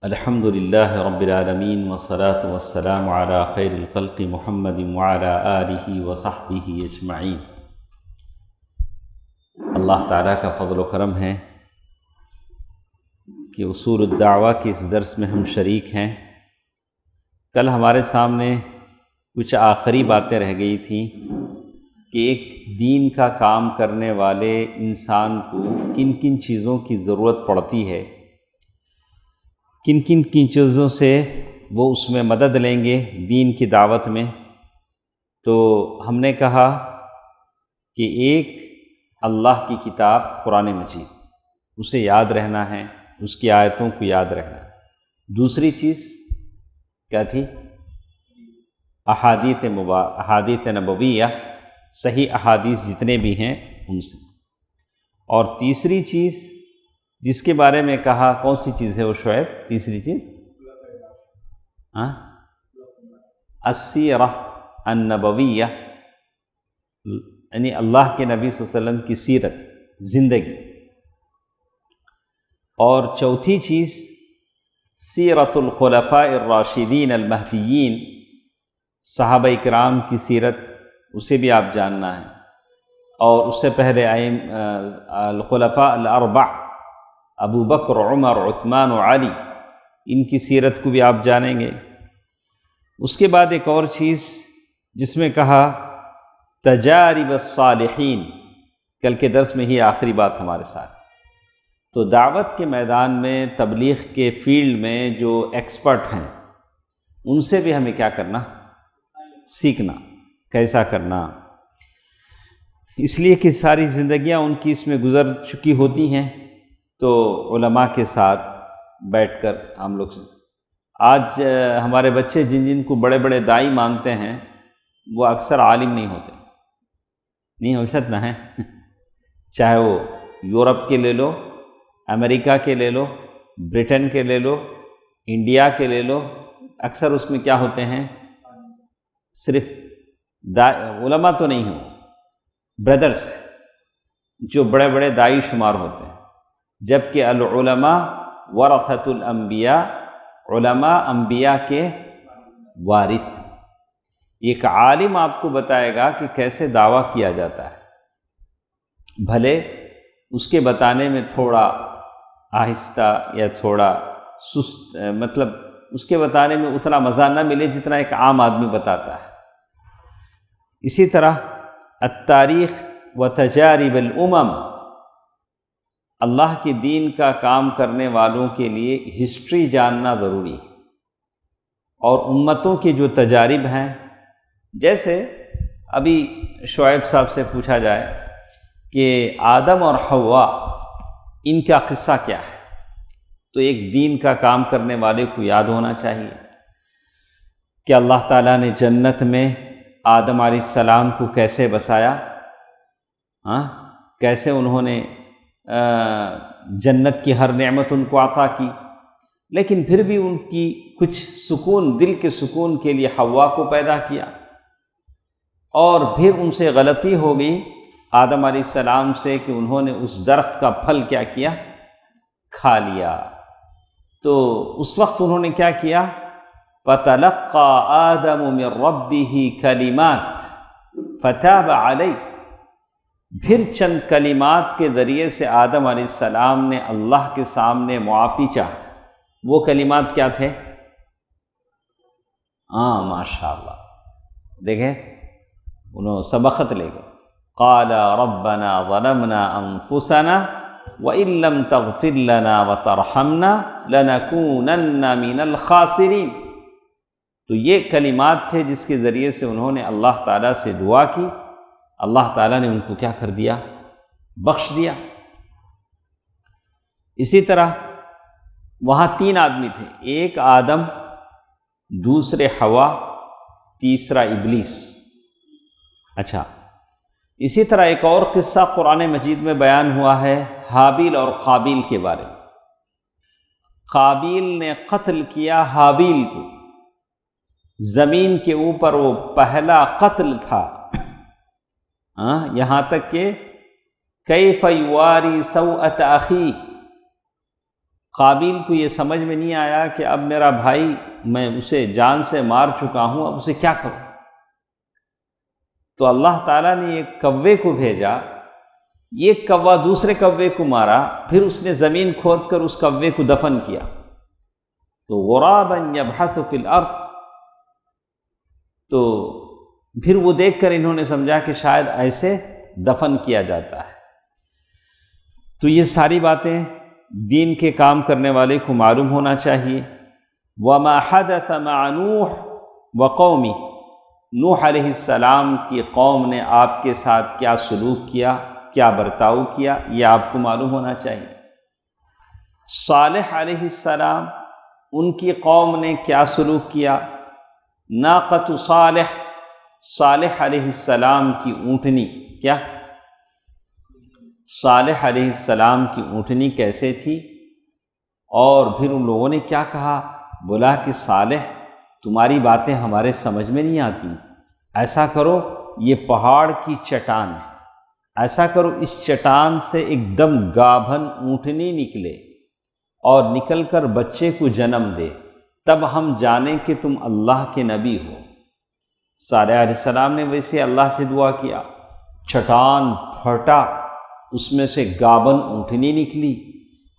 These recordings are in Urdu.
الحمد للہ رب العالمین والصلاة والسلام علی خیر الخلق محمد وعلی آلہ وصحبہ اجمعین۔ اللہ تعالیٰ کا فضل و کرم ہے کہ اصول الدعوہ کے اس درس میں ہم شریک ہیں۔ کل ہمارے سامنے کچھ آخری باتیں رہ گئی تھیں کہ ایک دین کا کام کرنے والے انسان کو کن کن چیزوں کی ضرورت پڑتی ہے، کن کن چیزوں سے وہ اس میں مدد لیں گے دین کی دعوت میں۔ تو ہم نے کہا کہ ایک اللہ کی کتاب قرآن مجید، اسے یاد رہنا ہے، اس کی آیتوں کو یاد رہنا ہے۔ دوسری چیز کیا تھی؟ احادیث نبویہ، صحیح احادیث جتنے بھی ہیں ان سے۔ اور تیسری چیز جس کے بارے میں کہا، کون سی چیز ہے وہ شعیب؟ تیسری چیز السیرہ النبویہ، یعنی اللہ کے نبی صلی اللہ علیہ وسلم کی سیرت، زندگی۔ اور چوتھی چیز سیرت الخلفاء الراشدین المہدیین، صحابہ کرام کی سیرت، اسے بھی آپ جاننا ہے۔ اور اس سے پہلے الخلفاء الاربع، ابو بکر، عمر، عثمان و علی، ان کی سیرت کو بھی آپ جانیں گے۔ اس کے بعد ایک اور چیز جس میں کہا تجارب الصالحین، کل کے درس میں ہی آخری بات ہمارے ساتھ۔ تو دعوت کے میدان میں، تبلیغ کے فیلڈ میں جو ایکسپرٹ ہیں ان سے بھی ہمیں کیا کرنا؟ سیکھنا، کیسا کرنا۔ اس لیے کہ ساری زندگیاں ان کی اس میں گزر چکی ہوتی ہیں، تو علماء کے ساتھ بیٹھ کر ہم لوگ آج ہمارے بچے جن کو بڑے بڑے داعی مانتے ہیں وہ اکثر عالم نہیں ہوتے، نہیں ہو سکتا ہے۔ چاہے وہ یورپ کے لے لو، امریکہ کے لے لو، برٹن کے لے لو، انڈیا کے لے لو، اکثر اس میں کیا ہوتے ہیں؟ صرف علماء تو نہیں ہوں، بردرز جو بڑے بڑے داعی شمار ہوتے ہیں۔ جبکہ العلماء ورثۃ الانبیاء، علماء انبیاء کے وارث ہیں۔ ایک عالم آپ کو بتائے گا کہ کیسے دعویٰ کیا جاتا ہے، بھلے اس کے بتانے میں تھوڑا آہستہ یا تھوڑا سست، مطلب اس کے بتانے میں اتنا مزہ نہ ملے جتنا ایک عام آدمی بتاتا ہے۔ اسی طرح التاریخ و تجارب الامم، اللہ کے دین کا کام کرنے والوں کے لیے ہسٹری جاننا ضروری ہے۔ اور امتوں کے جو تجارب ہیں، جیسے ابھی شعیب صاحب سے پوچھا جائے کہ آدم اور حوا، ان کا قصہ کیا ہے، تو ایک دین کا کام کرنے والے کو یاد ہونا چاہیے کہ اللہ تعالیٰ نے جنت میں آدم علیہ السلام کو کیسے بسایا، کیسے انہوں نے جنت کی ہر نعمت ان کو عطا کی، لیکن پھر بھی ان کی کچھ سکون، دل کے سکون کے لیے حوا کو پیدا کیا، اور پھر ان سے غلطی ہو گئی آدم علیہ السلام سے کہ انہوں نے اس درخت کا پھل کیا کیا؟ کھا لیا۔ تو اس وقت انہوں نے کیا کیا؟ فَتَلَقَّى آدَمُ مِن رَبِّهِ كَلِمَاتٍ فَتَابَ عَلَيْهِ، پھر چند کلمات کے ذریعے سے آدم علیہ السلام نے اللہ کے سامنے معافی چاہی۔ وہ کلمات کیا تھے؟ ماشاءاللہ، دیکھیں انہوں سبقت لے گئے۔ قال ربنا ظلمنا انفسنا وان لم تغفر لنا وترحمنا لنكونن من الخاسرین۔ تو یہ کلمات تھے جس کے ذریعے سے انہوں نے اللہ تعالیٰ سے دعا کی، اللہ تعالیٰ نے ان کو کیا کر دیا؟ بخش دیا۔ اسی طرح وہاں تین آدمی تھے، ایک آدم، دوسرے حوا، تیسرا ابلیس۔ اچھا، اسی طرح ایک اور قصہ قرآن مجید میں بیان ہوا ہے حابیل اور قابیل کے بارے میں۔ قابیل نے قتل کیا حابیل کو، زمین کے اوپر وہ پہلا قتل تھا، یہاں تک کہ کیف یواری سوءۃ اخیہ، قابیل کو یہ سمجھ میں نہیں آیا کہ اب میرا بھائی، میں اسے جان سے مار چکا ہوں، اب اسے کیا کروں؟ تو اللہ تعالیٰ نے ایک کوے کو بھیجا، ایک کوا دوسرے کوے کو مارا، پھر اس نے زمین کھود کر اس کوے کو دفن کیا۔ تو غرابا یبحث فی الارض، تو پھر وہ دیکھ کر انہوں نے سمجھا کہ شاید ایسے دفن کیا جاتا ہے۔ تو یہ ساری باتیں دین کے کام کرنے والے کو معلوم ہونا چاہیے۔ وما حدث مع نوح وقومہ، نوح علیہ السلام کی قوم نے آپ کے ساتھ کیا سلوک کیا، کیا برتاؤ کیا، یہ آپ کو معلوم ہونا چاہیے۔ صالح علیہ السلام، ان کی قوم نے کیا سلوک کیا۔ ناقۃ صالح، صالح علیہ السلام کی اونٹنی، کیا صالح علیہ السلام کی اونٹنی کیسے تھی؟ اور پھر ان لوگوں نے کیا کہا؟ بولا کہ صالح، تمہاری باتیں ہمارے سمجھ میں نہیں آتی، ایسا کرو، یہ پہاڑ کی چٹان ہے، ایسا کرو اس چٹان سے ایک دم گابھن اونٹنی نکلے اور نکل کر بچے کو جنم دے، تب ہم جانیں کہ تم اللہ کے نبی ہو۔ صالح علیہ السلام نے ویسے اللہ سے دعا کیا، چٹان پھٹا، اس میں سے گابن اونٹنی نکلی،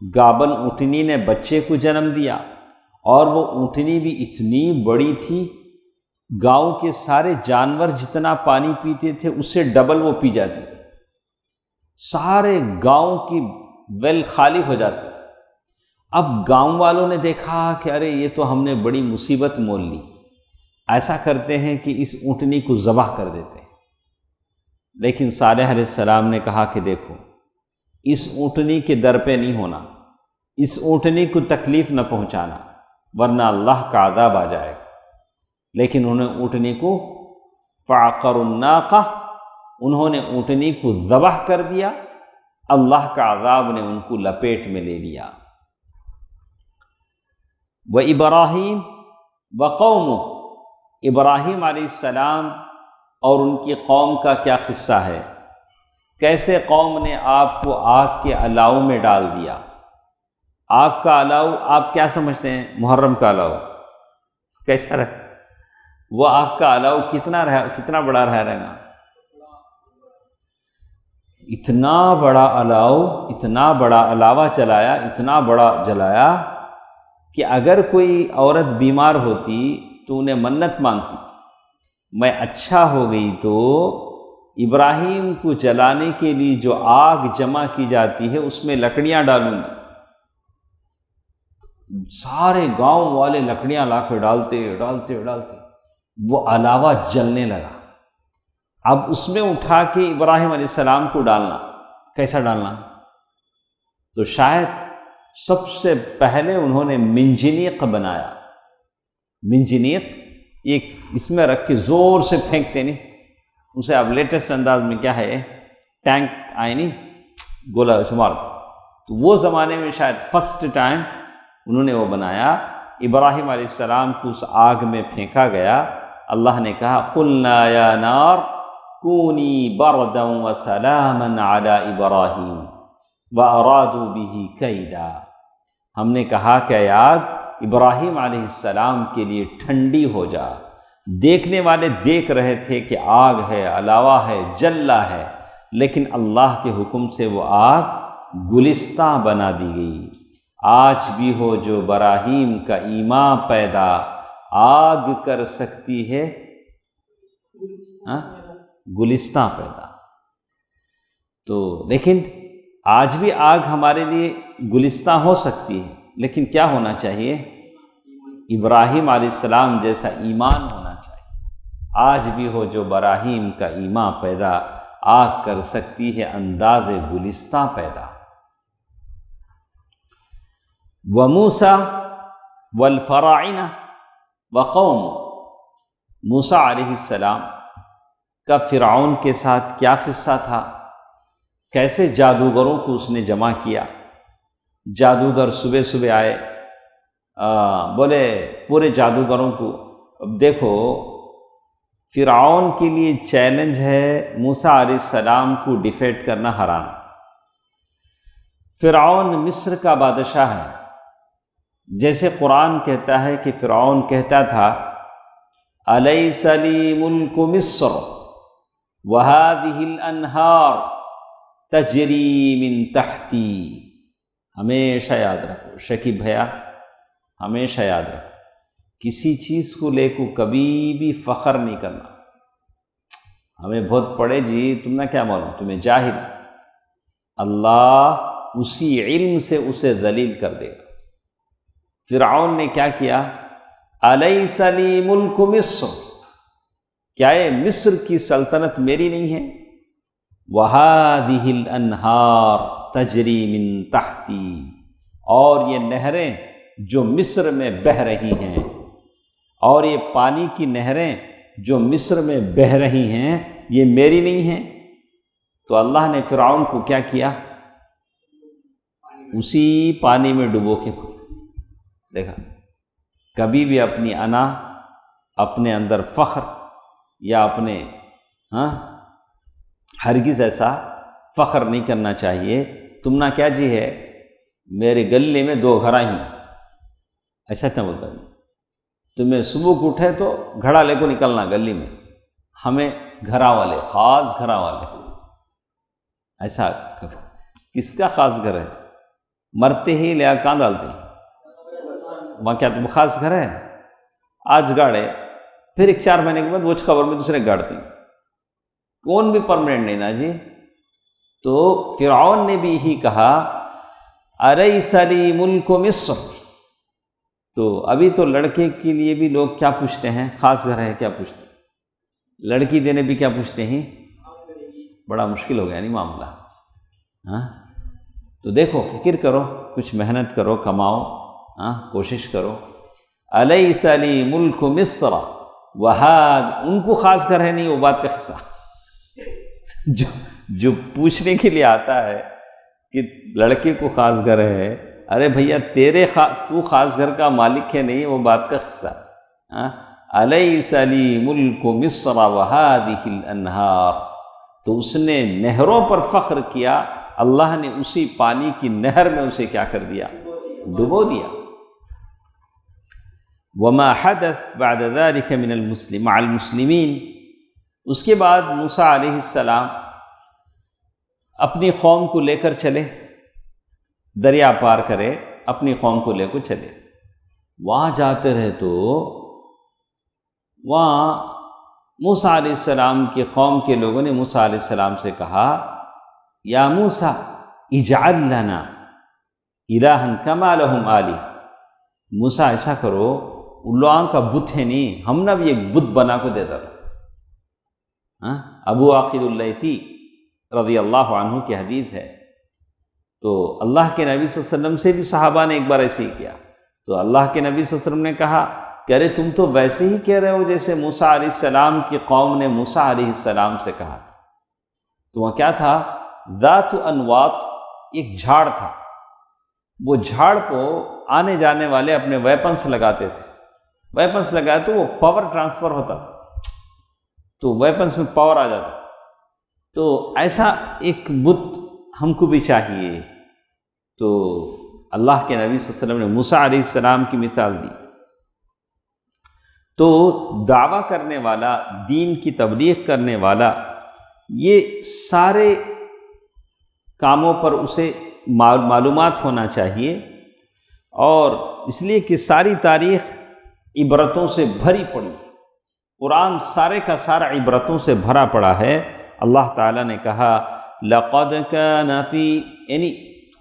گابن اونٹنی نے بچے کو جنم دیا، اور وہ اونٹنی بھی اتنی بڑی تھی، گاؤں کے سارے جانور جتنا پانی پیتے تھے اس سے ڈبل وہ پی جاتی تھی، سارے گاؤں کی ویل خالی ہو جاتی تھی۔ اب گاؤں والوں نے دیکھا کہ ارے یہ تو ہم نے بڑی مصیبت مول لی، ایسا کرتے ہیں کہ اس اونٹنی کو ذبح کر دیتے ہیں۔ لیکن صالح علیہ السلام نے کہا کہ دیکھو، اس اونٹنی کے در پہ نہیں ہونا، اس اونٹنی کو تکلیف نہ پہنچانا، ورنہ اللہ کا عذاب آ جائے گا۔ لیکن انہوں نے اونٹنی کو فعقروا الناقہ، انہوں نے اونٹنی کو ذبح کر دیا، اللہ کا عذاب نے ان کو لپیٹ میں لے لیا۔ وَإِبْرَاهِيمَ وَقَوْمُهُ، ابراہیم علیہ السلام اور ان کی قوم کا کیا قصہ ہے؟ کیسے قوم نے آپ کو آگ کے الاؤ میں ڈال دیا۔ آگ کا الاؤ آپ کیا سمجھتے ہیں؟ محرم کا الاؤ کیسا رہا؟ وہ آگ کا الاؤ کتنا بڑا رہے گا؟ اتنا بڑا الاؤ، اتنا بڑا الاوا چلایا، اتنا بڑا جلایا کہ اگر کوئی عورت بیمار ہوتی تو انہیں منت مانگتی، میں اچھا ہو گئی تو ابراہیم کو جلانے کے لیے جو آگ جمع کی جاتی ہے اس میں لکڑیاں ڈالوں گی۔ سارے گاؤں والے لکڑیاں لا کے ڈالتے وہ الاوا جلنے لگا۔ اب اس میں اٹھا کے ابراہیم علیہ السلام کو ڈالنا، کیسا ڈالنا؟ تو شاید سب سے پہلے انہوں نے منجنیق بنایا۔ منجنیق ایک اس میں رکھ کے زور سے پھینکتے نہیں، اسے اب لیٹسٹ انداز میں کیا ہے، ٹینک آئے نہیں، گولا اسے مار، تو وہ زمانے میں شاید فرسٹ ٹائم انہوں نے وہ بنایا۔ ابراہیم علیہ السلام کو اس آگ میں پھینکا گیا، اللہ نے کہا قلنا یا نار کونی بردا وسلاما علی ابراہیم وارادوا بہ کیدا، ہم نے کہا کہ اے آگ ابراہیم علیہ السلام کے لیے ٹھنڈی ہو جا۔ دیکھنے والے دیکھ رہے تھے کہ آگ ہے، الاوا ہے، جلا ہے، لیکن اللہ کے حکم سے وہ آگ گلستاں بنا دی گئی۔ آج بھی ہو جو براہیم کا ایمان پیدا، آگ کر سکتی ہے گلستاں پیدا۔ تو لیکن آج بھی آگ ہمارے لیے گلستاں ہو سکتی ہے، لیکن کیا ہونا چاہیے؟ ابراہیم علیہ السلام جیسا ایمان ہونا چاہیے۔ آج بھی ہو جو براہیم کا ایمان پیدا، آگ کر سکتی ہے انداز گلستاں پیدا۔ وَمُوسَى وَالْفَرَاعِنَةُ وَقَوْمُهُ، موسیٰ علیہ السلام کا فرعون کے ساتھ کیا قصہ تھا، کیسے جادوگروں کو اس نے جمع کیا۔ جادوگر صبح صبح آئے، بولے پورے جادوگروں کو، اب دیکھو فرعون کے لیے چیلنج ہے موسیٰ علیہ السلام کو ڈیفیٹ کرنا، ہرانا۔ فرعون مصر کا بادشاہ ہے، جیسے قرآن کہتا ہے کہ فرعون کہتا تھا الیس لی ملک مصر وہذہ الانہار تجری من تحتی. ہمیشہ یاد رکھو شکیب بھیا، ہمیشہ یاد رکھو کسی چیز کو لے کو کبھی بھی فخر نہیں کرنا. ہمیں بہت پڑھے جی، تم نے کیا معلوم، تمہیں جاہل. اللہ اسی علم سے اسے ذلیل کر دے گا. فرعون نے کیا کیا؟ الیس لی ملک مصر، کیا یہ مصر کی سلطنت میری نہیں ہے؟ وہذہ الانہار تجری من تحتی، اور یہ نہریں جو مصر میں بہہ رہی ہیں، اور یہ پانی کی نہریں جو مصر میں بہہ رہی ہیں یہ میری نہیں ہیں. تو اللہ نے فرعون کو کیا کیا؟ اسی پانی میں ڈبو کے دیکھا. کبھی بھی اپنی انا، اپنے اندر فخر یا اپنے ہرگز ایسا فخر نہیں کرنا چاہیے. تم نہ کیا جی ہے، میرے گلے میں 2 گھڑا ہی، ایسا کیا بولتا ہے؟ تمہیں صبح کو اٹھے تو گھڑا لے کو نکلنا گلی میں، ہمیں گھرا والے، خاص گھرا والے. ایسا کس کا خاص گھر ہے؟ مرتے ہی لیا کہاں ڈالتے ہیں وہاں، کیا تم خاص گھر ہے؟ آج گاڑے پھر 4 مہینے کے بعد وہ خبر میں دوسرے گاڑتی، کون بھی پرماننٹ نہیں نا جی. تو فرعون نے بھی یہی کہا الیس لی ملک مصر. تو ابھی تو لڑکے کے لیے بھی لوگ کیا پوچھتے ہیں؟ خاص گھر ہے کیا پوچھتے ہیں؟ لڑکی دینے بھی کیا پوچھتے ہیں؟ بڑا مشکل ہو گیا نہیں معاملہ. تو دیکھو، فکر کرو، کچھ محنت کرو، کماؤ، کوشش کرو. الیس لی ملک مصر ان کو خاص گھر ہے نہیں، وہ بات کا حصہ جو پوچھنے کے لیے آتا ہے کہ لڑکے کو خاص گھر ہے، ارے بھیا تو خاص گھر کا مالک ہے نہیں، وہ بات کا قصہ. الیس لی ملک مصر وہذہ الانہار. تو اس نے نہروں پر فخر کیا، اللہ نے اسی پانی کی نہر میں اسے کیا کر دیا؟ ڈبو دیا. وما حدث بعد ذلك من مع المسلمین. اس کے بعد موسیٰ علیہ السلام اپنی قوم کو لے کر چلے، دریا پار کرے، اپنی قوم کو لے کر چلے. وہاں جاتے رہے تو وہاں موسیٰ علیہ السلام کی قوم کے لوگوں نے موسیٰ علیہ السلام سے کہا یا موسیٰ اجعل لنا الہا کما لہم آلہہ. موسیٰ ایسا کرو، ان لوگوں کا بت ہے نہیں، ہم نہ بھی ایک بت بنا کو دے دو. ابو عاقل اللیثی رضی اللہ عنہ کی حدیث ہے. تو اللہ کے نبی صلی اللہ علیہ وسلم سے بھی صحابہ نے ایک بار ایسے ہی کیا. تو اللہ کے نبی صلی اللہ علیہ وسلم نے کہا کہ ارے تم تو ویسے ہی کہہ رہے ہو جیسے موسیٰ علیہ السلام کی قوم نے موسیٰ علیہ السلام سے کہا تھا. تو وہ کیا تھا؟ ذات انواط، ایک جھاڑ تھا. وہ جھاڑ کو آنے جانے والے اپنے ویپنس لگاتے تھے. ویپنس لگائے تو وہ پاور ٹرانسفر ہوتا تھا، تو ویپنس میں پاور آ جاتا تھا. تو ایسا ایک بت ہم کو بھی چاہیے. تو اللہ کے نبی صلی اللہ علیہ وسلم نے موسیٰ علیہ السلام کی مثال دی. تو دعویٰ کرنے والا، دین کی تبلیغ کرنے والا، یہ سارے کاموں پر اسے معلومات ہونا چاہیے. اور اس لیے کہ ساری تاریخ عبرتوں سے بھری پڑی ہے. قرآن سارے کا سارا عبرتوں سے بھرا پڑا ہے. اللہ تعالیٰ نے کہا لقد کان فی، یعنی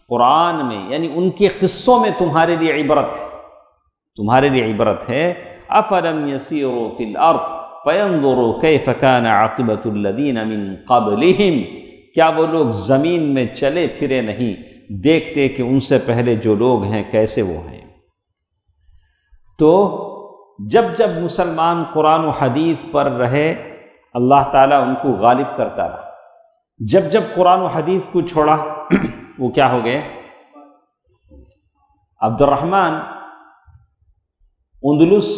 قرآن میں، یعنی ان کے قصوں میں تمہارے لیے عبرت ہے، تمہارے لیے عبرت ہے. افلم یسیروا فی الارض فینظروا کیف کان عاقبۃ الذین من قبلہم. کیا وہ لوگ زمین میں چلے پھرے نہیں، دیکھتے کہ ان سے پہلے جو لوگ ہیں کیسے وہ ہیں. تو جب جب مسلمان قرآن و حدیث پر رہے، اللہ تعالیٰ ان کو غالب کرتا رہا. جب جب قرآن و حدیث کو چھوڑا وہ کیا ہو گئے؟ عبد الرحمن اندلس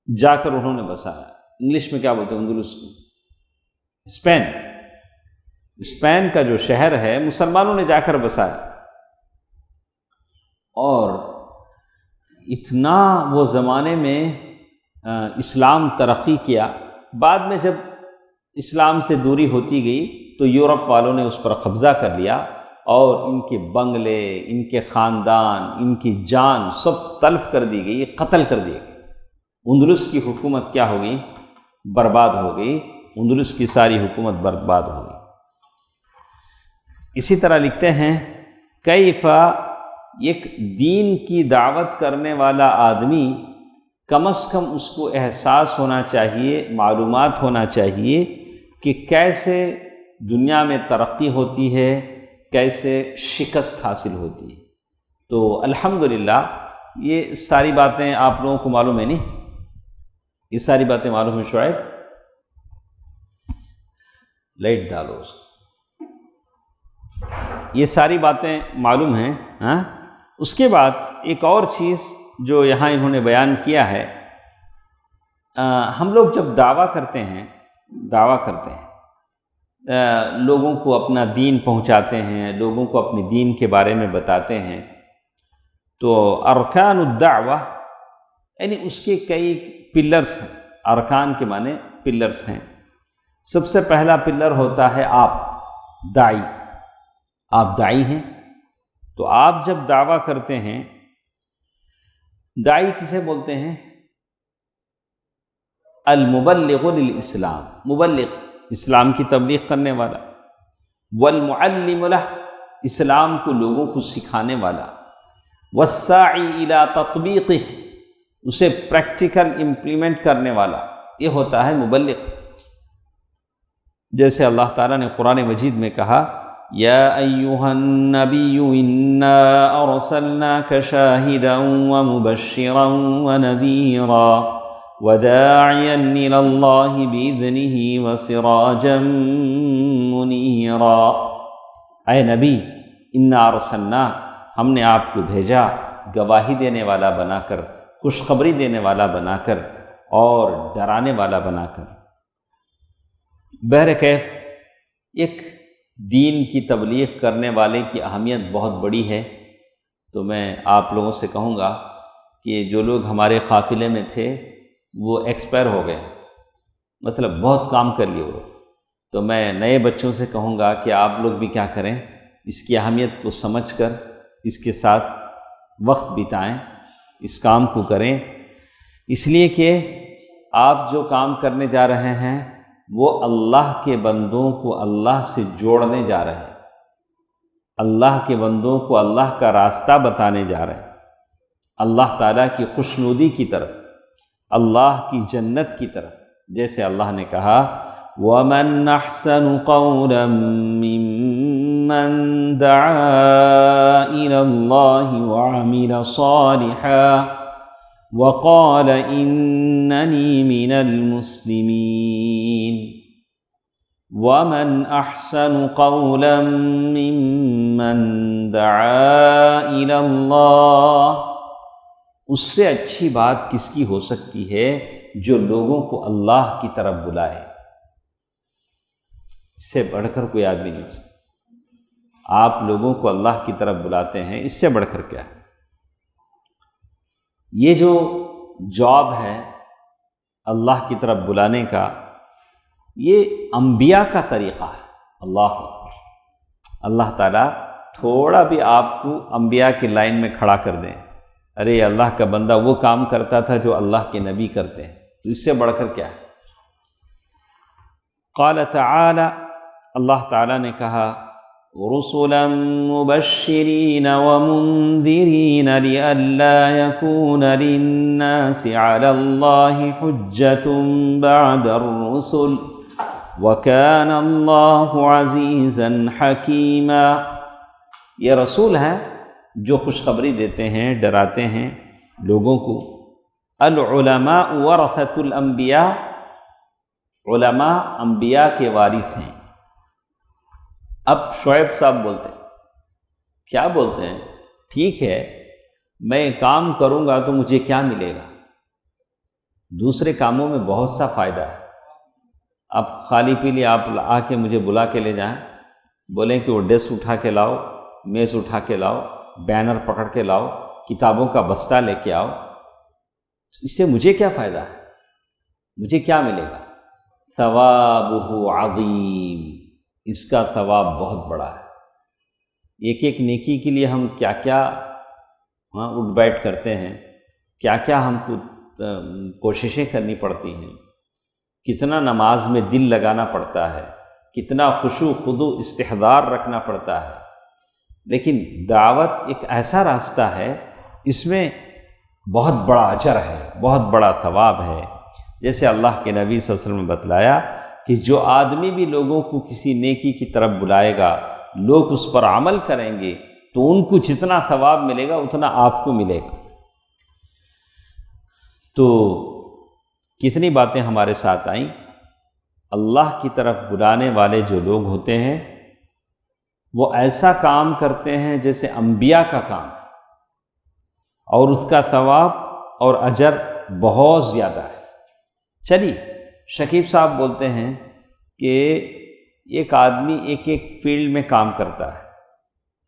جا کر انہوں نے بسایا. انگلش میں کیا بولتے ہیں اندلس کو؟ اسپین. اسپین کا جو شہر ہے مسلمانوں نے جا کر بسایا. اور اتنا وہ زمانے میں اسلام ترقی کیا، بعد میں جب اسلام سے دوری ہوتی گئی تو یورپ والوں نے اس پر قبضہ کر لیا، اور ان کے بنگلے، ان کے خاندان، ان کی جان سب تلف کر دی گئی، قتل کر دی گئی۔ اندلس کی حکومت کیا ہو گئی؟ برباد ہو گئی، اندلس کی ساری حکومت برباد ہو گئی۔ اسی طرح لکھتے ہیں کیفا، ایک دین کی دعوت کرنے والا آدمی کم از کم اس کو احساس ہونا چاہیے، معلومات ہونا چاہیے کہ کیسے دنیا میں ترقی ہوتی ہے، کیسے شکست حاصل ہوتی ہے۔ تو الحمدللہ یہ ساری باتیں آپ لوگوں کو معلوم ہے نہیں؟ یہ ساری باتیں معلوم ہیں شعیب؟ لائٹ ڈالو اس کو۔ یہ ساری باتیں معلوم ہیں ہاں؟ اس کے بعد ایک اور چیز جو یہاں انہوں نے بیان کیا ہے، ہم لوگ جب دعویٰ کرتے ہیں لوگوں کو اپنا دین پہنچاتے ہیں، لوگوں کو اپنے دین کے بارے میں بتاتے ہیں، تو ارکان الدعوہ یعنی اس کے کئی پلرز ہیں۔ ارکان کے معنی پلرز ہیں۔ سب سے پہلا پلر ہوتا ہے آپ داعی ہیں۔ تو آپ جب دعویٰ کرتے ہیں، داعی کسے بولتے ہیں؟ المبلغ للاسلام، مبلغ اسلام کی تبلیغ کرنے والا، والمعلم لہ اسلام کو لوگوں کو سکھانے والا، والساعی الی تطبیقہ اسے پریکٹیکل امپلیمنٹ کرنے والا، یہ ہوتا ہے مبلغ۔ جیسے اللہ تعالیٰ نے قرآن مجید میں کہا یا ایھا النبی انا ارسلناک شاہدا ومبشرا ونذیرا وداعیا الی اللہ باذنہ وسراجا منیرا۔ اے نبی، انا ارسلناک، ہم نے آپ کو بھیجا گواہی دینے والا بنا کر، خوشخبری دینے والا بنا کر، اور ڈرانے والا بنا کر۔ بہرکیف ایک دین کی تبلیغ کرنے والے کی اہمیت بہت بڑی ہے۔ تو میں آپ لوگوں سے کہوں گا کہ جو لوگ ہمارے قافلے میں تھے وہ ایکسپائر ہو گئے، مطلب بہت کام کر لیے وہ، تو میں نئے بچوں سے کہوں گا کہ آپ لوگ بھی کیا کریں، اس کی اہمیت کو سمجھ کر اس کے ساتھ وقت بتائیں، اس کام کو کریں، اس لیے کہ آپ جو کام کرنے جا رہے ہیں وہ اللہ کے بندوں کو اللہ سے جوڑنے جا رہے ہیں، اللہ کے بندوں کو اللہ کا راستہ بتانے جا رہے ہیں، اللہ تعالیٰ کی خوشنودی کی طرف، اللہ کی جنت کی طرف۔ جیسے اللہ نے کہا وَمَنْ أَحْسَنُ قَوْلًا مِّمَّنْ دَعَا إِلَى اللَّهِ وَعَمِلَ صَالِحًا وَقَالَ إِنَّنِي مِنَ الْمُسْلِمِينَ۔ وَمَنْ أَحْسَنُ قَوْلًا مِّمَّنْ دَعَا إِلَى اللَّهِ، اس سے اچھی بات کس کی ہو سکتی ہے جو لوگوں کو اللہ کی طرف بلائے؟ اس سے بڑھ کر کوئی آدمی نہیں ہو سکتا۔ آپ لوگوں کو اللہ کی طرف بلاتے ہیں، اس سے بڑھ کر کیا ہے؟ یہ جو جاب ہے اللہ کی طرف بلانے کا، یہ انبیاء کا طریقہ ہے۔ اللہ تعالیٰ تھوڑا بھی آپ کو انبیاء کی لائن میں کھڑا کر دیں، ارے اللہ کا بندہ وہ کام کرتا تھا جو اللہ کے نبی کرتے ہیں، تو اس سے بڑھ کر کیا ہے؟ قال تعالی، اللہ تعالیٰ نے کہا رسلا مبشرین ومنذرین لئلا یکون للناس علی اللہ حجۃ بعد الرسل وکان اللہ عزیزا حکیما۔ یہ رسول ہیں جو خوشخبری دیتے ہیں، ڈراتے ہیں لوگوں کو۔ العلماء ورثۃ الانبیاء، علماء انبیاء کے وارث ہیں۔ اب شعیب صاحب بولتے ہیں، کیا بولتے ہیں؟ ٹھیک ہے، میں کام کروں گا تو مجھے کیا ملے گا؟ دوسرے کاموں میں بہت سا فائدہ ہے۔ اب خالی پیلی آپ آ کے مجھے بلا کے لے جائیں، بولیں کہ وہ ڈیسک اٹھا کے لاؤ، میز اٹھا کے لاؤ، بینر پکڑ کے لاؤ، کتابوں کا بستہ لے کے آؤ، اس سے مجھے کیا فائدہ ہے؟ مجھے کیا ملے گا؟ ثوابہ عظیم، اس کا ثواب بہت بڑا ہے۔ ایک ایک نیکی کے لیے ہم کیا کیا اٹھ بیٹھ کرتے ہیں، کیا کیا ہم کو کوششیں کرنی پڑتی ہیں، کتنا نماز میں دل لگانا پڑتا ہے، کتنا خشوع خضوع استحضار رکھنا پڑتا ہے، لیکن دعوت ایک ایسا راستہ ہے، اس میں بہت بڑا اجر ہے، بہت بڑا ثواب ہے۔ جیسے اللہ کے نبی صلی اللہ علیہ وسلم نے بتلایا کہ جو آدمی بھی لوگوں کو کسی نیکی کی طرف بلائے گا، لوگ اس پر عمل کریں گے تو ان کو جتنا ثواب ملے گا اتنا آپ کو ملے گا۔ تو کتنی باتیں ہمارے ساتھ آئیں۔ اللہ کی طرف بلانے والے جو لوگ ہوتے ہیں وہ ایسا کام کرتے ہیں جیسے انبیاء کا کام ہے، اور اس کا ثواب اور اجر بہت زیادہ ہے۔ چلیے، شکیب صاحب بولتے ہیں کہ ایک آدمی ایک ایک فیلڈ میں کام کرتا ہے،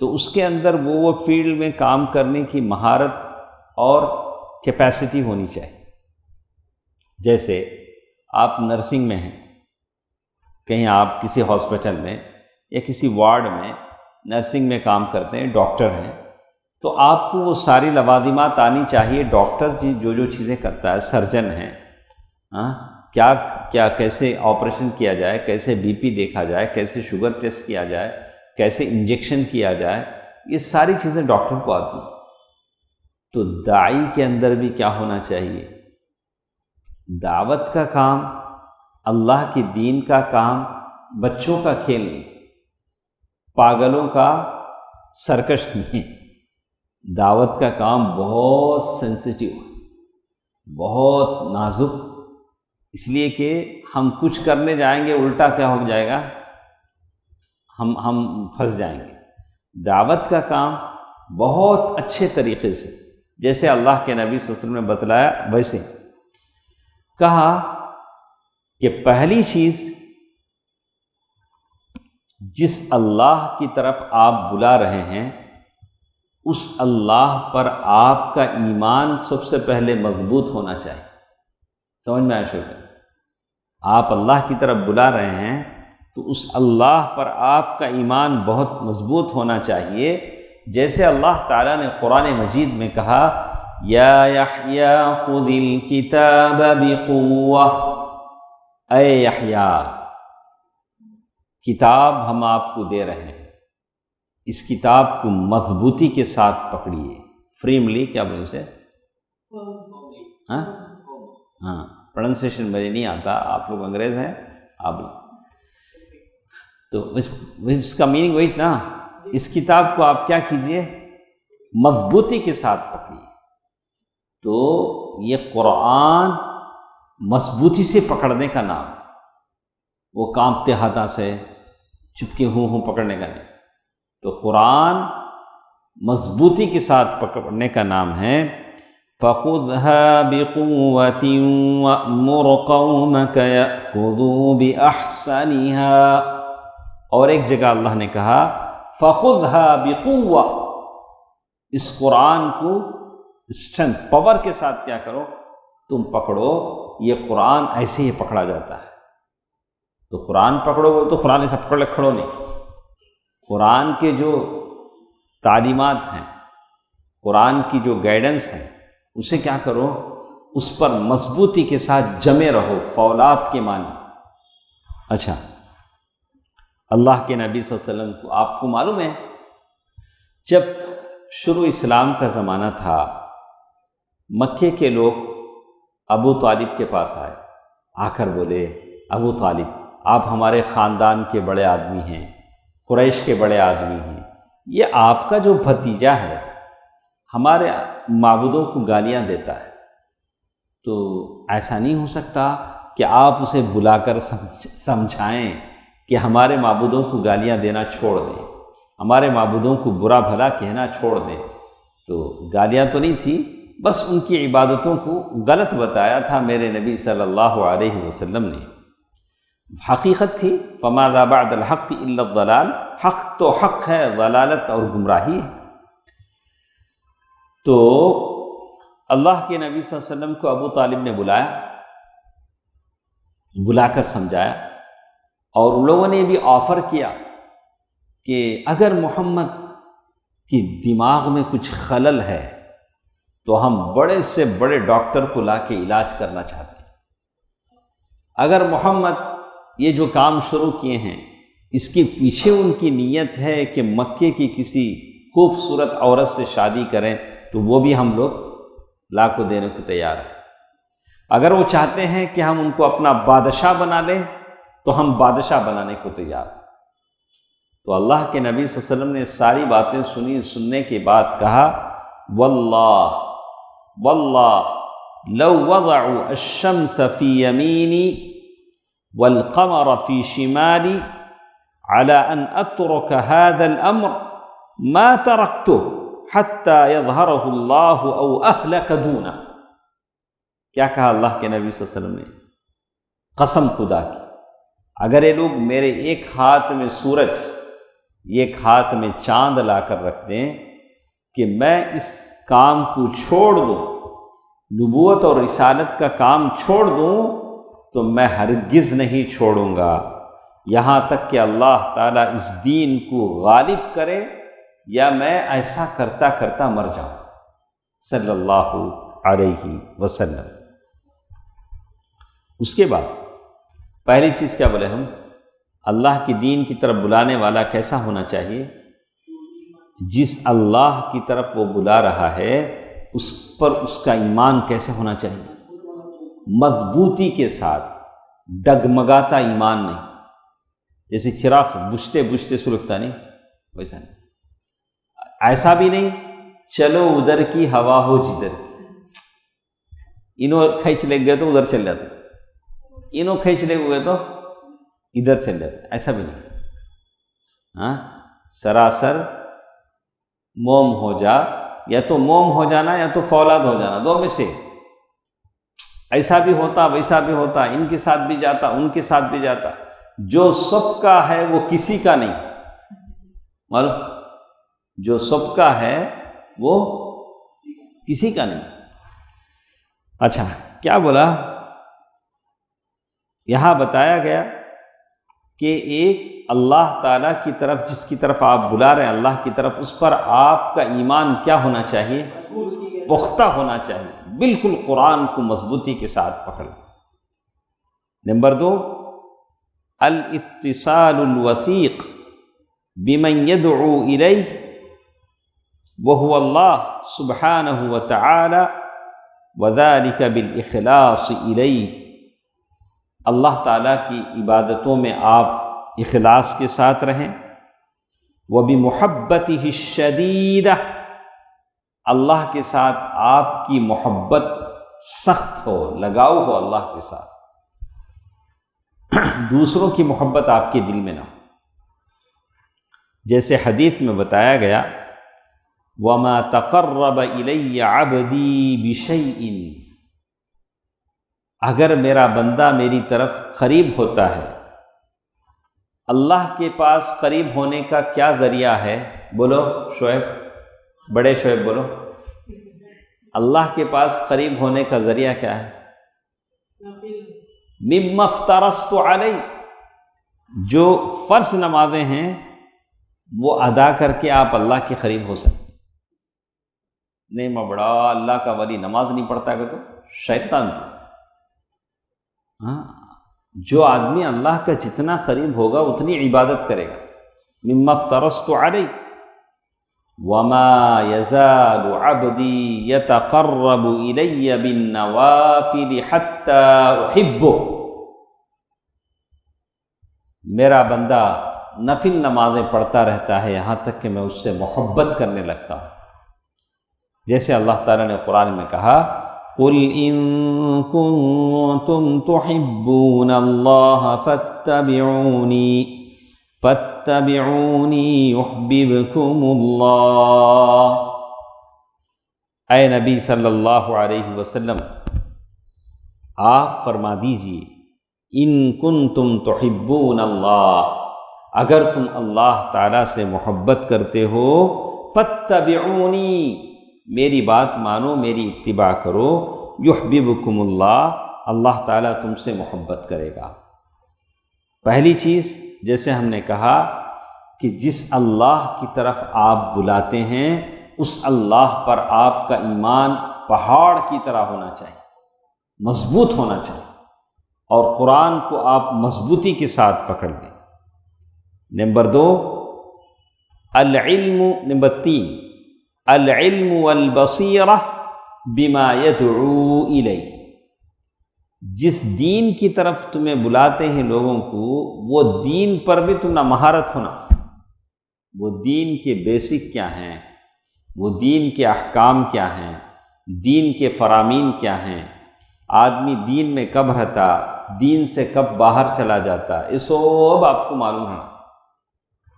تو اس کے اندر وہ فیلڈ میں کام کرنے کی مہارت اور کیپیسٹی ہونی چاہیے۔ جیسے آپ نرسنگ میں ہیں، کہیں آپ کسی ہاسپٹل میں یا کسی وارڈ میں نرسنگ میں کام کرتے ہیں، ڈاکٹر ہیں، تو آپ کو وہ ساری لوازمات آنی چاہیے۔ ڈاکٹر جو چیزیں کرتا ہے، سرجن ہیں، کیا کیسے آپریشن کیا جائے، کیسے بی پی دیکھا جائے، کیسے شوگر ٹیسٹ کیا جائے، کیسے انجیکشن کیا جائے، یہ ساری چیزیں ڈاکٹر کو آتی ہیں۔ تو داعی کے اندر بھی کیا ہونا چاہیے؟ دعوت کا کام، اللہ کی دین کا کام بچوں کا کھیل نہیں، پاگلوں کا سرکش نہیں۔ دعوت کا کام بہت سینسیٹیو ہے، بہت نازک، اس لیے کہ ہم کچھ کرنے جائیں گے الٹا کیا ہو جائے گا، ہم پھنس جائیں گے۔ دعوت کا کام بہت اچھے طریقے سے، جیسے اللہ کے نبی صلی اللہ علیہ وسلم نے بتلایا، ویسے کہا کہ پہلی چیز جس اللہ کی طرف آپ بلا رہے ہیں اس اللہ پر آپ کا ایمان سب سے پہلے مضبوط ہونا چاہیے۔ سمجھ میں آیا شروع؟ آپ اللہ کی طرف بلا رہے ہیں تو اس اللہ پر آپ کا ایمان بہت مضبوط ہونا چاہیے۔ جیسے اللہ تعالیٰ نے قرآن مجید میں کہا، یا یحییٰ خذ الکتاب بقوہ، اے یحییٰ کتاب ہم آپ کو دے رہے ہیں، اس کتاب کو مضبوطی کے ساتھ پکڑیے۔ فریملی کیا بولے اسے؟ ہاں پروننسیشن مجھے نہیں آتا، آپ لوگ انگریز ہیں، آپ تو اس کا میننگ وہی نا، اس کتاب کو آپ کیا کیجئے؟ مضبوطی کے ساتھ پکڑیے۔ تو یہ قرآن مضبوطی سے پکڑنے کا نام، وہ کانپتے ہاتھوں سے چپکے ہوں پکڑنے کا نہیں۔ تو قرآن مضبوطی کے ساتھ پکڑنے کا نام ہے۔ فَخُذْهَا بِقُوَّةٍ وَأْمُرْ قَوْمَكَ يَأْخُذُوا بِأَحْسَنِهَا، اور ایک جگہ اللہ نے کہا فَخُذْهَا بِقُوَّةٍ، اس قرآن کو اسٹرینتھ، پاور کے ساتھ کیا کرو، تم پکڑو۔ یہ قرآن ایسے ہی پکڑا جاتا ہے۔ تو قرآن پکڑو بولے تو قرآن ایسا پکڑ کھڑو نہیں۔ قرآن کے جو تعلیمات ہیں، قرآن کی جو گائیڈنس ہے، اسے کیا کرو، اس پر مضبوطی کے ساتھ جمے رہو، فولاد کے معنی۔ اچھا، اللہ کے نبی صلی اللہ علیہ وسلم کو آپ کو معلوم ہے جب شروع اسلام کا زمانہ تھا، مکے کے لوگ ابو طالب کے پاس آئے، آ کر بولے، ابو طالب آپ ہمارے خاندان کے بڑے آدمی ہیں، قریش کے بڑے آدمی ہیں، یہ آپ کا جو بھتیجا ہے ہمارے معبودوں کو گالیاں دیتا ہے، تو ایسا نہیں ہو سکتا کہ آپ اسے بلا کر سمجھائیں کہ ہمارے معبودوں کو گالیاں دینا چھوڑ دیں، ہمارے معبودوں کو برا بھلا کہنا چھوڑ دیں۔ تو گالیاں تو نہیں تھی، بس ان کی عبادتوں کو غلط بتایا تھا میرے نبی صلی اللہ علیہ وسلم نے۔ حقیقت تھی فَمَاذَا بَعْدَ الْحَقِّ إِلَّا الضَّلَالُ، حق تو حق ہے، ضلالت اور گمراہی ہے۔ تو اللہ کے نبی صلی اللہ علیہ وسلم کو ابو طالب نے بلا کر سمجھایا، اور ان لوگوں نے بھی آفر کیا کہ اگر محمد کی دماغ میں کچھ خلل ہے تو ہم بڑے سے بڑے ڈاکٹر کو لا کے علاج کرنا چاہتے ہیں، اگر محمد یہ جو کام شروع کیے ہیں اس کے پیچھے ان کی نیت ہے کہ مکے کی کسی خوبصورت عورت سے شادی کریں تو وہ بھی ہم لوگ لا کو دینے کو تیار ہیں، اگر وہ چاہتے ہیں کہ ہم ان کو اپنا بادشاہ بنا لیں تو ہم بادشاہ بنانے کو تیار ہیں۔ تو اللہ کے نبی صلی اللہ علیہ وسلم نے ساری باتیں سننے کے بعد کہا واللہ لو وضعوا الشمس فی یمینی والقمر فی شمالی على ان اترک هذا الامر ما ترکته حتی یظہرہ اللہ او اہلک دونہ۔ کیا کہا اللہ کے نبی صلی اللہ علیہ وسلم نے؟ قسم خدا کی، اگر یہ لوگ میرے ایک ہاتھ میں سورج ایک ہاتھ میں چاند لا کر رکھ دیں کہ میں اس کام کو چھوڑ دوں، نبوت اور رسالت کا کام چھوڑ دوں، تو میں ہرگز نہیں چھوڑوں گا یہاں تک کہ اللہ تعالیٰ اس دین کو غالب کرے یا میں ایسا کرتا کرتا مر جاؤں صلی اللہ علیہ وسلم۔ اس کے بعد پہلی چیز کیا بولے ہم؟ اللہ کی دین کی طرف بلانے والا کیسا ہونا چاہیے؟ جس اللہ کی طرف وہ بلا رہا ہے اس پر اس کا ایمان کیسے ہونا چاہیے؟ مضبوطی کے ساتھ، ڈگمگاتا ایمان نہیں، جیسے چراغ بجھتے بجھتے سلگتا نہیں، ویسا نہیں، ایسا بھی نہیں چلو ادھر کی ہوا ہو جدھر کی، انہوں کھینچ لے گئے تو ادھر چل جاتے، انہوں کھینچ لے ہوئے تو ادھر چل جاتے، ایسا بھی نہیں۔ ہاں، سراسر موم ہو جا، یا تو موم ہو جانا یا تو فولاد ہو جانا، دو میں سے، ایسا بھی ہوتا ویسا بھی ہوتا، ان کے ساتھ بھی جاتا ان کے ساتھ بھی جاتا، جو سب کا ہے وہ کسی کا نہیں، معلوم؟ جو سب کا ہے وہ کسی کا نہیں۔ اچھا، کیا بولا؟ یہاں بتایا گیا کہ ایک اللہ تعالیٰ کی طرف جس کی طرف آپ بلا رہے ہیں اللہ کی طرف، اس پر آپ کا ایمان کیا ہونا چاہیے؟ پختہ ہونا چاہیے، بالکل قرآن کو مضبوطی کے ساتھ پکڑ لیں۔ نمبر 2، الاتصال الوثیق بمن يدعو الیہ وهو اللہ سبحانہ وتعالی وذلک بالاخلاص الیہ۔ اللہ تعالیٰ کی عبادتوں میں آپ اخلاص کے ساتھ رہیں، وبمحبتہ الشدیدہ، اللہ کے ساتھ آپ کی محبت سخت ہو، لگاؤ ہو اللہ کے ساتھ، دوسروں کی محبت آپ کے دل میں نہ ہو۔ جیسے حدیث میں بتایا گیا وَمَا تَقَرَّبَ إِلَيَّ عَبْدِي بِشَيْءٍ، اگر میرا بندہ میری طرف قریب ہوتا ہے، اللہ کے پاس قریب ہونے کا کیا ذریعہ ہے؟ بولو شعیب، بڑے شعیب بولو، اللہ کے پاس قریب ہونے کا ذریعہ کیا ہے؟ مما افترضت علیہ، جو فرض نمازیں ہیں وہ ادا کر کے آپ اللہ کے قریب ہو سکتے۔ نہیں میں بڑا اللہ کا ولی نماز نہیں پڑھتا کہ تو شیطان تو، ہاں، جو آدمی اللہ کا جتنا قریب ہوگا اتنی عبادت کرے گا۔ مما افترضت علیہ وما یزال عبدی یتقرب الی بالنوافل حتی احبہ، میرا بندہ نفل نمازیں پڑھتا رہتا ہے یہاں تک کہ میں اس سے محبت کرنے لگتا ہوں۔ جیسے اللہ تعالیٰ نے قرآن میں کہا قل ان کنتم تحبون اللہ فاتبعونی یحببکم اللہ۔ اے نبی صلی اللہ علیہ وسلم، آپ فرما دیجئے ان کنتم تحبون اللہ، اگر تم اللہ تعالیٰ سے محبت کرتے ہو، فاتبعونی، میری بات مانو، میری اتباع کرو، یحببکم اللہ، اللہ تعالیٰ تم سے محبت کرے گا۔ پہلی چیز جیسے ہم نے کہا کہ جس اللہ کی طرف آپ بلاتے ہیں اس اللہ پر آپ کا ایمان پہاڑ کی طرح ہونا چاہیے، مضبوط ہونا چاہیے، اور قرآن کو آپ مضبوطی کے ساتھ پکڑ لیں۔ نمبر 2 العلم، نمبر 3 العلم والبصیرہ بما یدعو الیہ، جس دین کی طرف تمہیں بلاتے ہیں لوگوں کو، وہ دین پر بھی تمہیں مہارت ہونا، وہ دین کے بیسک کیا ہیں، وہ دین کے احکام کیا ہیں، دین کے فرامین کیا ہیں، آدمی دین میں کب رہتا، دین سے کب باہر چلا جاتا، یہ سب آپ کو معلوم ہونا۔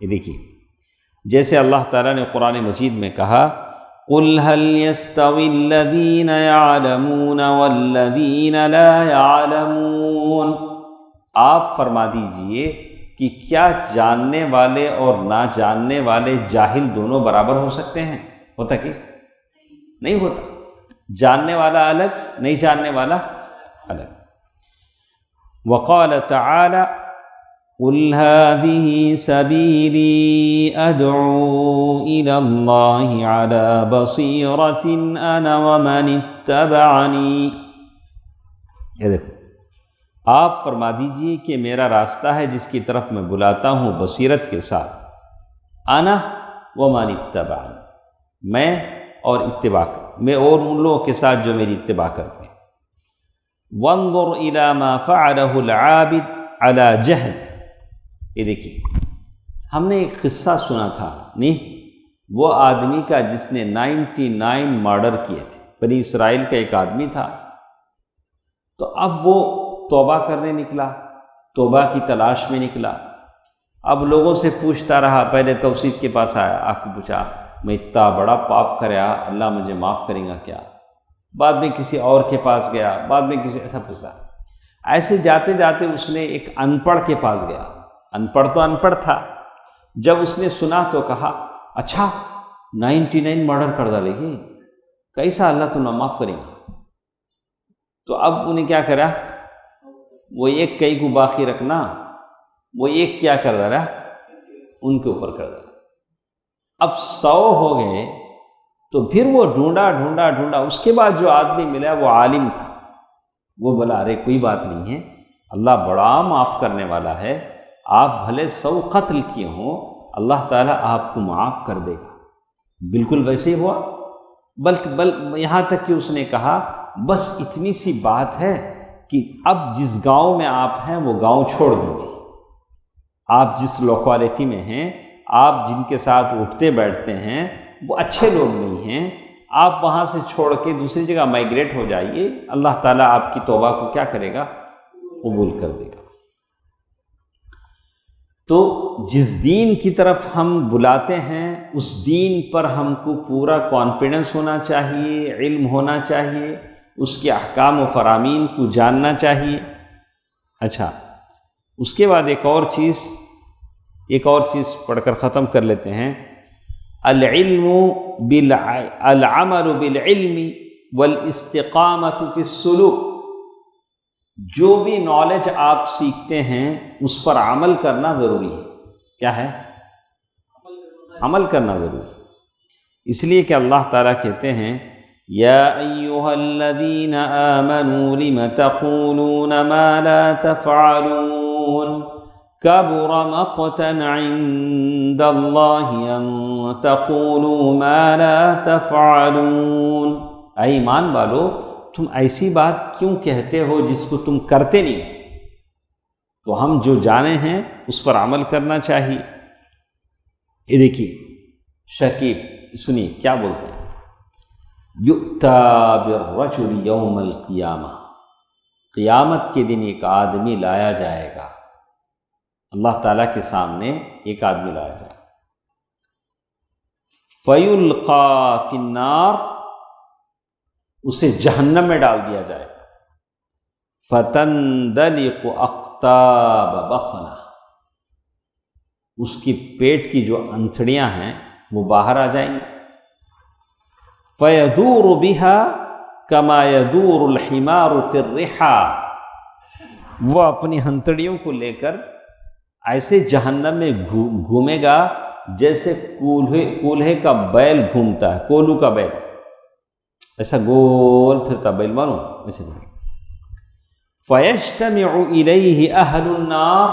یہ دیکھیے جیسے اللہ تعالیٰ نے قرآن مجید میں کہا قُلْ هَلْ يَسْتَوِي الَّذِينَ يَعْلَمُونَ وَالَّذِينَ لَا يَعْلَمُونَ، آپ فرما دیجئے کہ کیا جاننے والے اور نہ جاننے والے جاہل دونوں برابر ہو سکتے ہیں؟ ہوتا کہ نہیں ہوتا، جاننے والا الگ، نہیں جاننے والا الگ۔ وقال تعالی قُلْ هَذِهِ سَبِيلِي أَدْعُو إِلَى اللَّهِ عَلَى بَصِيرَةٍ أَنَا وَمَنِ اتَّبَعَنِي، یہ دیکھو آپ فرما دیجئے کہ میرا راستہ ہے جس کی طرف میں بلاتا ہوں بصیرت کے ساتھ، انا ومن اتبعنی، میں اور اتباع میں اور ان لوگوں کے ساتھ جو میری اتباع کرتے ہیں۔ وانظر الى ما فعله العابد على جہل، یہ دیکھیے ہم نے ایک قصہ سنا تھا نہیں، وہ آدمی کا جس نے 99 مرڈر کیے تھے، بنی اسرائیل کا ایک آدمی تھا، تو اب وہ توبہ کرنے نکلا، توبہ کی تلاش میں نکلا، اب لوگوں سے پوچھتا رہا، پہلے توصیف کے پاس آیا، آپ کو پوچھا میں اتنا بڑا پاپ کریا، اللہ مجھے معاف کرے گا کیا؟ بعد میں کسی اور کے پاس گیا، بعد میں کسی ایسا پوچھا، ایسے جاتے جاتے اس نے ایک ان پڑھ کے پاس گیا، ان پڑھ تو ان پڑھ تھا، جب اس نے سنا تو کہا اچھا 99 مرڈر کر ڈالے گی، کیسا اللہ تمہیں معاف کرے گا؟ تو اب انہیں کیا کرا، وہ ایک کئی کو باقی رکھنا، وہ ایک کیا کر ڈالا، ان کے اوپر کر ڈالا۔ اب 100 ہو گئے، تو پھر وہ ڈھونڈا، اس کے بعد جو آدمی ملا وہ عالم تھا، وہ بولا ارے کوئی بات نہیں ہے، اللہ بڑا معاف کرنے والا ہے، آپ بھلے 100 قتل کیے ہوں، اللہ تعالیٰ آپ کو معاف کر دے گا۔ بالکل ویسے ہی ہوا، بلکہ یہاں تک کہ اس نے کہا بس اتنی سی بات ہے کہ اب جس گاؤں میں آپ ہیں وہ گاؤں چھوڑ دیجیے، آپ جس لوکیلٹی میں ہیں، آپ جن کے ساتھ اٹھتے بیٹھتے ہیں وہ اچھے لوگ نہیں ہیں، آپ وہاں سے چھوڑ کے دوسری جگہ مائیگریٹ ہو جائیے، اللہ تعالیٰ آپ کی توبہ کو کیا کرے گا، قبول کر دے گا۔ تو جس دین کی طرف ہم بلاتے ہیں اس دین پر ہم کو پورا کانفیڈنس ہونا چاہیے، علم ہونا چاہیے، اس کے احکام و فرامین کو جاننا چاہیے۔ اچھا، اس کے بعد ایک اور چیز پڑھ کر ختم کر لیتے ہیں۔ العمل بالعلم والاستقامت فی السلوک، جو بھی نالج آپ سیکھتے ہیں اس پر عمل کرنا ضروری ہے۔ کیا ہے؟ عمل کرنا ضروری ہے، اس لیے کہ اللہ تعالیٰ کہتے ہیں یا ایھا الذین آمنوا لم تقولون ما لا تفعلون کبر مقتا عند اللہ ان تقولوا ما لا تفعلون، اے ایمان والو تم ایسی بات کیوں کہتے ہو جس کو تم کرتے نہیں؟ تو ہم جو جانے ہیں اس پر عمل کرنا چاہیے۔ یہ دیکھیے شکیب، سنیے کیا بولتے ہیں، یؤتی بالرجل یوم القیامہ، قیامت کے دن ایک آدمی لایا جائے گا، اللہ تعالیٰ کے سامنے ایک آدمی لایا جائے گا، فیلقی فی النار، اسے جہنم میں ڈال دیا جائے گا، فتندلق اقطاب بطنہ، اس کی پیٹ کی جو انتڑیاں ہیں وہ باہر آ جائیں گی، فَيَدُورُ بِهَا كَمَا يَدُورُ الْحِمَارُ فِي الرِّحَا، وہ اپنی ہنتڑیوں کو لے کر ایسے جہنم میں گھومے گا جیسے کولہے کا بیل گھومتا ہے، کولو کا بیل ایسا گول پھرتا بیل مانو ایسے۔ فَيَجْتَمِعُ إِلَيْهِ أَهْلُ النَّارِ،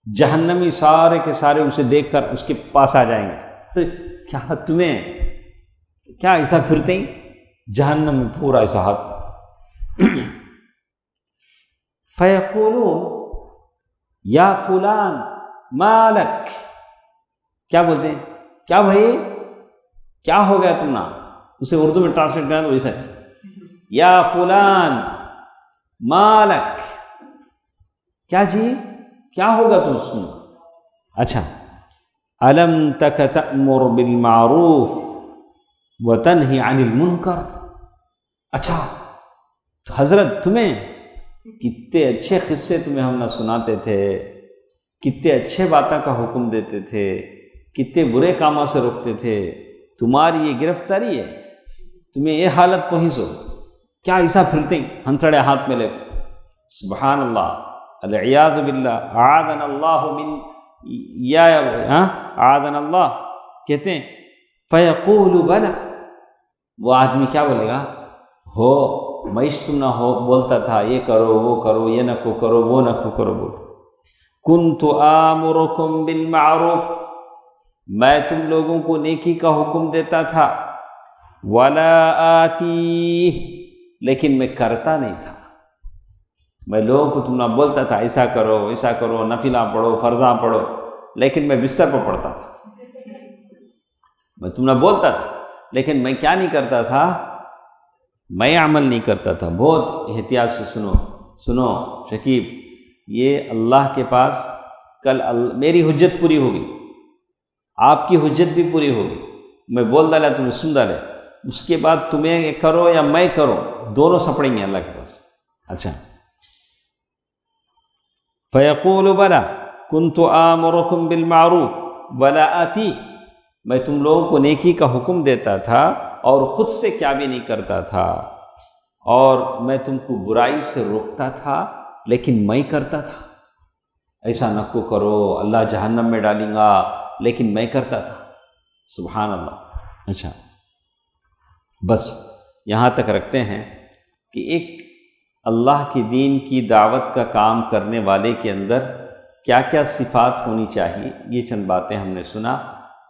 جہنمی سارے کے سارے اسے دیکھ کر اس کے پاس آ جائیں گے، کیا تمہیں کیا ایسا پھرتے ہیں جہنم میں پورا ایسا ہاتھ۔ فَيَقُولُونَ یا فلان ما لک، کیا بولتے ہیں، کیا بھائی کیا ہو گیا تم نا، اسے اردو میں ٹرانسلیٹ کرنا تو ویسا ہے، یا فلان ما لک، کیا جی کیا ہوگا تم سنو۔ اچھا، الم تک تأمر بالمعروف وتنہی عن المنکر، اچھا تو حضرت تمہیں کتنے اچھے قصے تمہیں ہم نہ سناتے تھے، کتنے اچھے باتوں کا حکم دیتے تھے، کتنے برے کاموں سے روکتے تھے، تمہاری یہ گرفتاری ہے، تمہیں یہ حالت پہنچو، کیا ایسا پھرتے ہیں ہنسڑے ہاتھ میں لے۔ سبحان اللہ، العیاذ باللہ، اعاذنا اللہ من اعاذنا اللہ، کہتے ہیں فیقول بلا، وہ آدمی کیا بولے گا، ہو معیش تم نہ ہو بولتا تھا یہ کرو وہ کرو یہ نہ کو کرو وہ نہ کو کرو، بول کنت آمرکم بالمعروف، میں تم لوگوں کو نیکی کا حکم دیتا تھا، ولا آتی، لیکن میں کرتا نہیں تھا، میں لوگوں کو تم نہ بولتا تھا ایسا کرو نفلہ پڑھو فرضاں پڑھو، لیکن میں بستر پر پڑھتا تھا، میں تم نہ بولتا تھا لیکن میں کیا نہیں کرتا تھا، میں عمل نہیں کرتا تھا۔ بہت احتیاط سے سنو شکیب، یہ اللہ کے پاس کل میری حجت پوری ہوگی، آپ کی حجت بھی پوری ہوگی، میں بول ڈالا تمہیں سن ڈالے، اس کے بعد تمہیں یہ کرو یا میں کروں دونوں سپڑیں گے اللہ کے پاس۔ اچھا، فیقول بلا کنت آمرکم بالمعروف ولا آتی، میں تم لوگوں کو نیکی کا حکم دیتا تھا اور خود سے کیا بھی نہیں کرتا تھا، اور میں تم کو برائی سے روکتا تھا لیکن میں کرتا تھا، ایسا نہ کو کرو اللہ جہنم میں ڈالیں گا، لیکن میں کرتا تھا۔ سبحان اللہ۔ اچھا، بس یہاں تک رکھتے ہیں کہ ایک اللہ کے دین کی دعوت کا کام کرنے والے کے اندر کیا کیا صفات ہونی چاہیے، یہ چند باتیں ہم نے سنا۔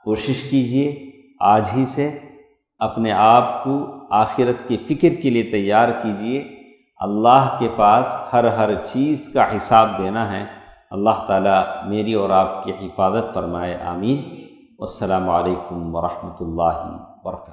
کوشش کیجئے آج ہی سے اپنے آپ کو آخرت کی فکر کے لیے تیار کیجئے، اللہ کے پاس ہر چیز کا حساب دینا ہے۔ اللہ تعالیٰ میری اور آپ کی حفاظت فرمائے، آمین۔ والسلام علیکم ورحمۃ اللہ وبرکاتہ۔